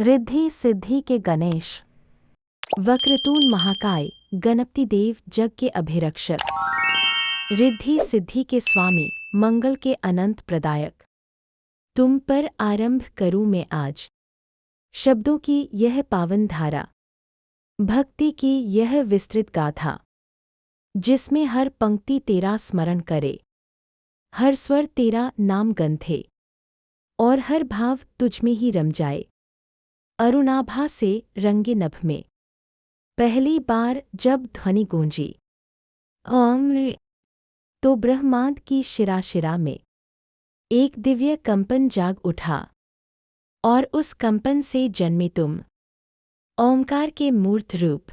रिद्धि सिद्धि के गणेश। वक्रतुंड महाकाय गणपति देव जग के अभिरक्षक। रिद्धि सिद्धि के स्वामी मंगल के अनंत प्रदायक। तुम पर आरंभ करूं मैं आज शब्दों की यह पावन धारा, भक्ति की यह विस्तृत गाथा, जिसमें हर पंक्ति तेरा स्मरण करे, हर स्वर तेरा नाम गंथे और हर भाव तुझमें ही रम जाए। अरुणाभा से रंगे नभ में पहली बार जब ध्वनि गूंजी ओम, तो ब्रह्मांड की शिरा शिरा में एक दिव्य कंपन जाग उठा और उस कंपन से जन्मे तुम, ओंकार के मूर्त रूप,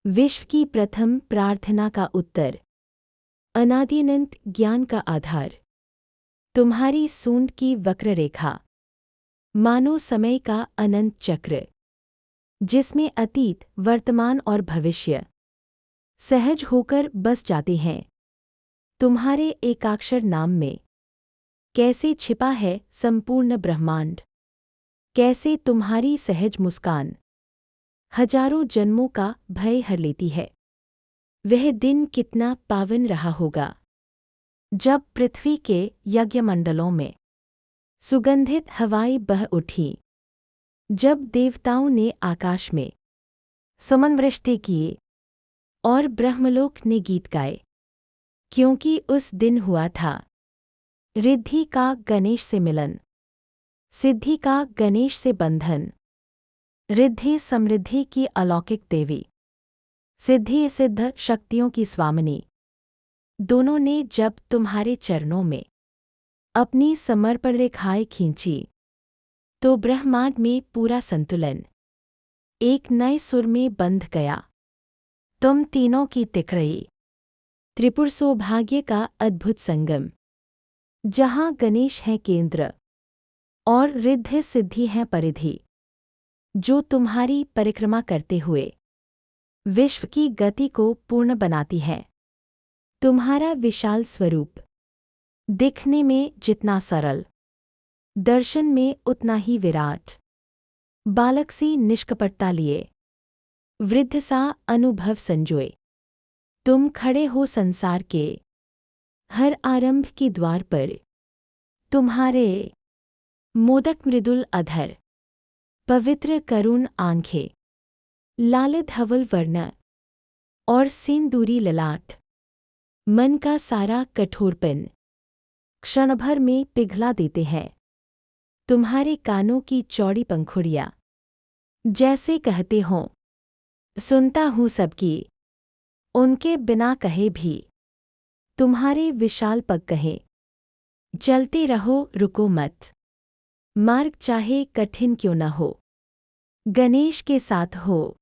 विश्व की प्रथम प्रार्थना का उत्तर, अनादिअनंत ज्ञान का आधार। तुम्हारी सूंड की वक्र रेखा मानो समय का अनंत चक्र, जिसमें अतीत, वर्तमान और भविष्य सहज होकर बस जाते हैं। तुम्हारे एकाक्षर नाम में कैसे छिपा है संपूर्ण ब्रह्मांड, कैसे तुम्हारी सहज मुस्कान हजारों जन्मों का भय हर लेती है। वह दिन कितना पावन रहा होगा जब पृथ्वी के यज्ञमंडलों में सुगंधित हवाएं बह उठी, जब देवताओं ने आकाश में सुमन वृष्टि किए और ब्रह्मलोक ने गीत गाए, क्योंकि उस दिन हुआ था रिद्धि का गणेश से मिलन, सिद्धि का गणेश से बंधन। रिद्धि समृद्धि की अलौकिक देवी, सिद्धि सिद्ध शक्तियों की स्वामिनी, दोनों ने जब तुम्हारे चरणों में अपनी समर्पण रेखाएं खींची, तो ब्रह्मांड में पूरा संतुलन एक नए सुर में बंध गया। तुम तीनों की तिकड़ई, त्रिपुर सौभाग्य का अद्भुत संगम, जहाँ गणेश है केंद्र और रिद्धि सिद्धि है परिधि, जो तुम्हारी परिक्रमा करते हुए विश्व की गति को पूर्ण बनाती है। तुम्हारा विशाल स्वरूप दिखने में जितना सरल, दर्शन में उतना ही विराट। बालक सी निष्कपटता लिए, वृद्ध सा अनुभव संजोए, तुम खड़े हो संसार के हर आरंभ के द्वार पर। तुम्हारे मोदक मृदुल अधर, पवित्र करुण आंखें, लाल धवल वर्ण और सिंदूरी ललाट, मन का सारा कठोरपन क्षणभर में पिघला देते हैं। तुम्हारे कानों की चौड़ी पंखुड़ियाँ जैसे कहते हों, सुनता हूँ सबकी, उनके बिना कहे भी तुम्हारे विशाल पग कहें, चलते रहो रुको मत, मार्ग चाहे कठिन क्यों न हो। गणेश के साथ हो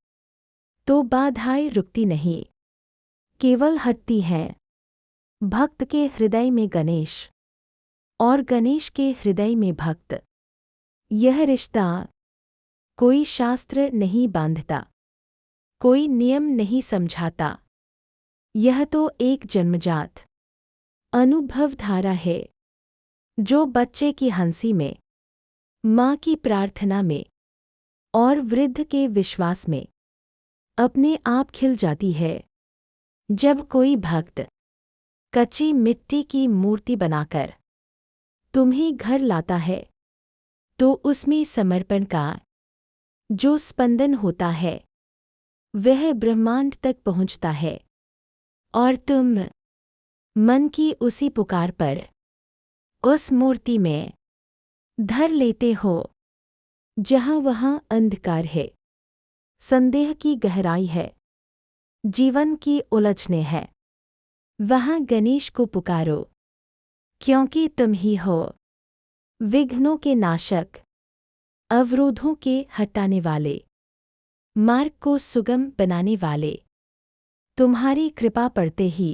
तो बाधाएं रुकती नहीं, केवल हटती हैं। भक्त के हृदय में गणेश और गणेश के हृदय में भक्त, यह रिश्ता कोई शास्त्र नहीं बांधता, कोई नियम नहीं समझाता। यह तो एक जन्मजात अनुभव धारा है, जो बच्चे की हंसी में, माँ की प्रार्थना में और वृद्ध के विश्वास में अपने आप खिल जाती है। जब कोई भक्त कच्ची मिट्टी की मूर्ति बनाकर तुम्हें घर लाता है, तो उसमें समर्पण का जो स्पंदन होता है, वह ब्रह्मांड तक पहुँचता है और तुम मन की उसी पुकार पर उस मूर्ति में धर लेते हो। जहाँ वहाँ अंधकार है, संदेह की गहराई है, जीवन की उलझने हैं, वहाँ गणेश को पुकारो, क्योंकि तुम ही हो विघ्नों के नाशक, अवरोधों के हटाने वाले, मार्ग को सुगम बनाने वाले। तुम्हारी कृपा पड़ते ही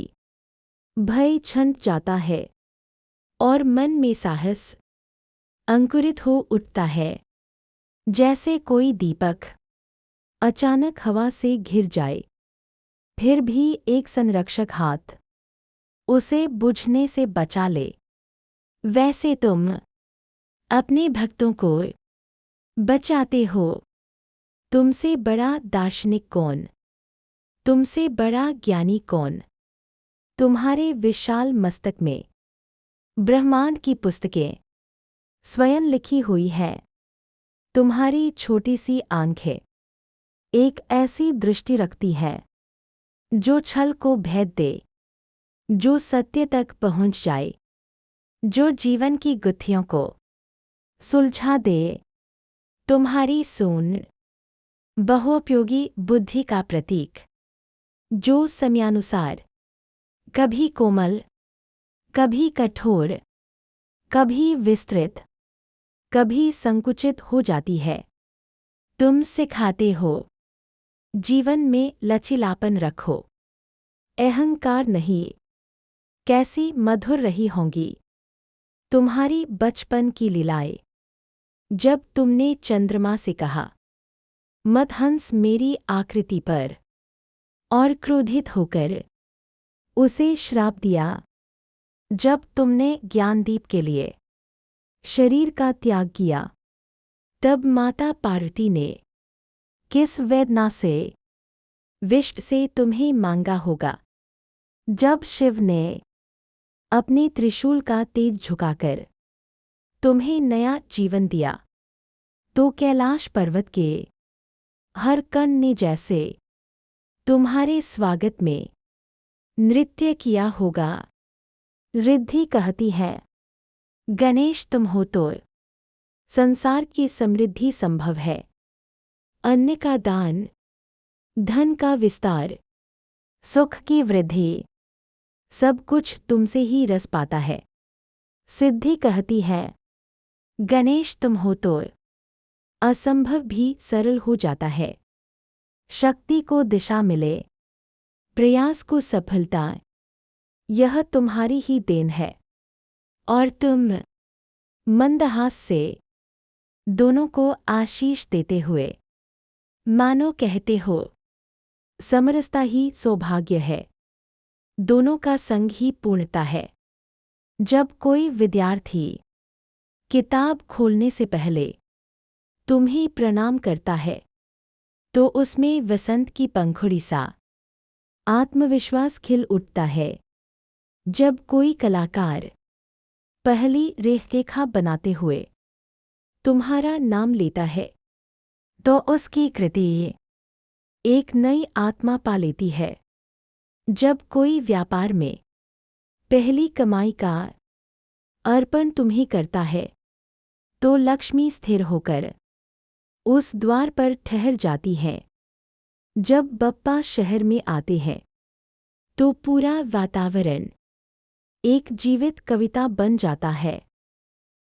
भय छंट जाता है और मन में साहस अंकुरित हो उठता है। जैसे कोई दीपक अचानक हवा से घिर जाए, फिर भी एक संरक्षक हाथ उसे बुझने से बचा ले, वैसे तुम अपने भक्तों को बचाते हो। तुमसे बड़ा दार्शनिक कौन? तुमसे बड़ा ज्ञानी कौन? तुम्हारे विशाल मस्तक में ब्रह्मांड की पुस्तकें स्वयं लिखी हुई है। तुम्हारी छोटी सी आंखें एक ऐसी दृष्टि रखती है जो छल को भेद दे, जो सत्य तक पहुंच जाए, जो जीवन की गुत्थियों को सुलझा दे। तुम्हारी सूंड बहुउपयोगी बुद्धि का प्रतीक, जो समयानुसार कभी कोमल, कभी कठोर, कभी विस्तृत, कभी संकुचित हो जाती है। तुम सिखाते हो जीवन में लचीलापन रखो, अहंकार नहीं। कैसी मधुर रही होंगी तुम्हारी बचपन की लीलाएं, जब तुमने चंद्रमा से कहा मत हंस मेरी आकृति पर, और क्रोधित होकर उसे श्राप दिया। जब तुमने ज्ञानदीप के लिए शरीर का त्याग किया, तब माता पार्वती ने किस वेदना से, विष से तुम्हें मांगा होगा। जब शिव ने अपने त्रिशूल का तेज झुकाकर तुम्हें नया जीवन दिया, तो कैलाश पर्वत के हर कण ने जैसे तुम्हारे स्वागत में नृत्य किया होगा। रिद्धि कहती है, गणेश तुम हो तो संसार की समृद्धि संभव है। अन्न का दान, धन का विस्तार, सुख की वृद्धि, सब कुछ तुमसे ही रस पाता है। सिद्धि कहती है, गणेश तुम हो तो असंभव भी सरल हो जाता है। शक्ति को दिशा मिले, प्रयास को सफलता, यह तुम्हारी ही देन है। और तुम मंदहास से दोनों को आशीष देते हुए मानो कहते हो, समरसता ही सौभाग्य है, दोनों का संग ही पूर्णता है। जब कोई विद्यार्थी किताब खोलने से पहले तुम्हें प्रणाम करता है, तो उसमें वसंत की पंखुड़ी सा आत्मविश्वास खिल उठता है। जब कोई कलाकार पहली रेखा बनाते हुए तुम्हारा नाम लेता है, तो उसकी कृति एक नई आत्मा पा लेती है। जब कोई व्यापार में पहली कमाई का अर्पण तुम्हें करता है, तो लक्ष्मी स्थिर होकर उस द्वार पर ठहर जाती है। जब बप्पा शहर में आते हैं, तो पूरा वातावरण एक जीवित कविता बन जाता है।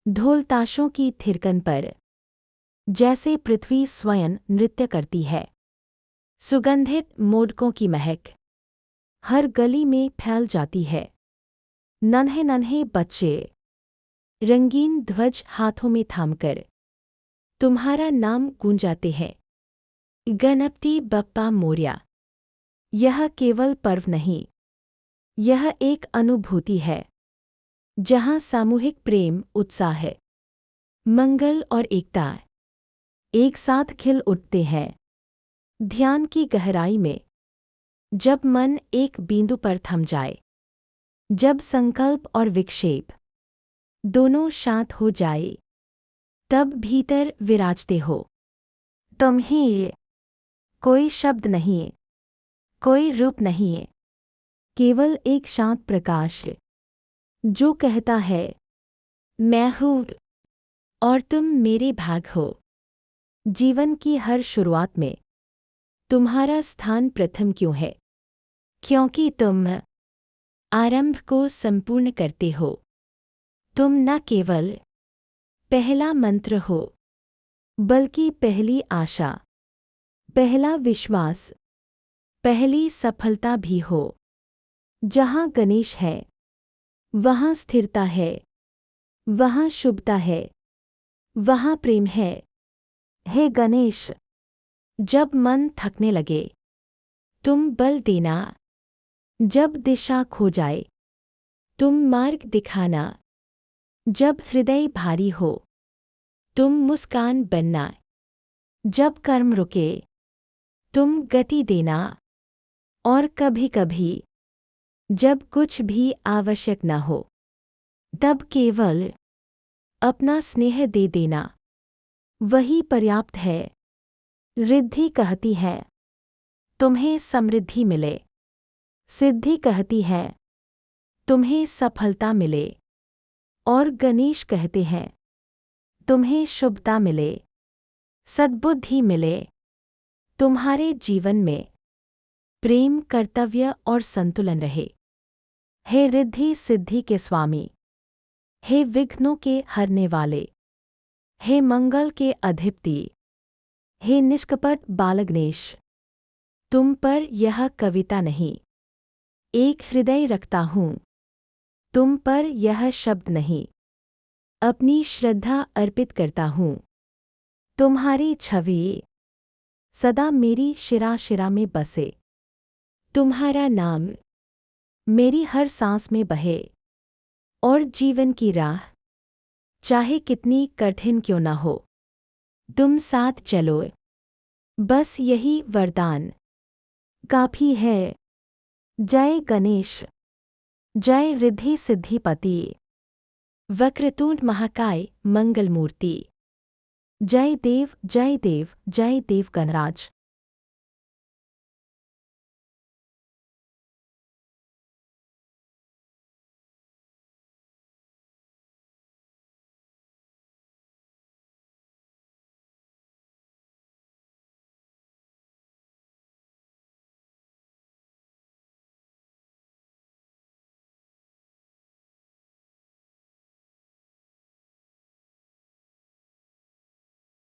ढोल-ताशों की थिरकन पर जैसे पृथ्वी स्वयं नृत्य करती है। सुगंधित मोदकों की महक हर गली में फैल जाती है। नन्हे नन्हे बच्चे रंगीन ध्वज हाथों में थामकर तुम्हारा नाम गूंजाते हैं, गणपति बप्पा मोरया। यह केवल पर्व नहीं, यह एक अनुभूति है, जहाँ सामूहिक प्रेम, उत्साह, मंगल और एकता एक साथ खिल उठते हैं। ध्यान की गहराई में जब मन एक बिंदु पर थम जाए, जब संकल्प और विक्षेप दोनों शांत हो जाए, तब भीतर विराजते हो तुम ही। कोई शब्द नहीं, कोई रूप नहीं, केवल एक शांत प्रकाश जो कहता है, मैं हूँ और तुम मेरे भाग हो। जीवन की हर शुरुआत में तुम्हारा स्थान प्रथम क्यों है? क्योंकि तुम आरंभ को संपूर्ण करते हो। तुम न केवल पहला मंत्र हो, बल्कि पहली आशा, पहला विश्वास, पहली सफलता भी हो। जहाँ गणेश है, वहाँ स्थिरता है, वहाँ शुभता है, वहाँ प्रेम है। हे गणेश, जब मन थकने लगे, तुम बल देना। जब दिशा खो जाए, तुम मार्ग दिखाना। जब हृदय भारी हो, तुम मुस्कान बनना। जब कर्म रुके तुम गति देना, और कभी कभी जब कुछ भी आवश्यक न हो तब केवल अपना स्नेह दे देना वही पर्याप्त है। रिद्धि कहती है तुम्हें समृद्धि मिले, सिद्धि कहती है तुम्हें सफलता मिले, और गणेश कहते हैं तुम्हें शुभता मिले, सद्बुद्धि मिले, तुम्हारे जीवन में प्रेम, कर्तव्य और संतुलन रहे। हे रिद्धि सिद्धि के स्वामी, हे विघ्नों के हरने वाले, हे मंगल के अधिपति, हे निष्कपट बालगणेश, तुम पर यह कविता नहीं, एक हृदय रखता हूँ, तुम पर यह शब्द नहीं, अपनी श्रद्धा अर्पित करता हूँ। तुम्हारी छवि सदा मेरी शिरा शिरा में बसे, तुम्हारा नाम मेरी हर सांस में बहे, और जीवन की राह चाहे कितनी कठिन क्यों न हो तुम साथ चलो, बस यही वरदान काफी है। जय गणेश, जय रिद्धि सिद्धिपति, वक्रतुंड महाकाय मंगल मूर्ति। जय देव जय देव जय देव गणराज।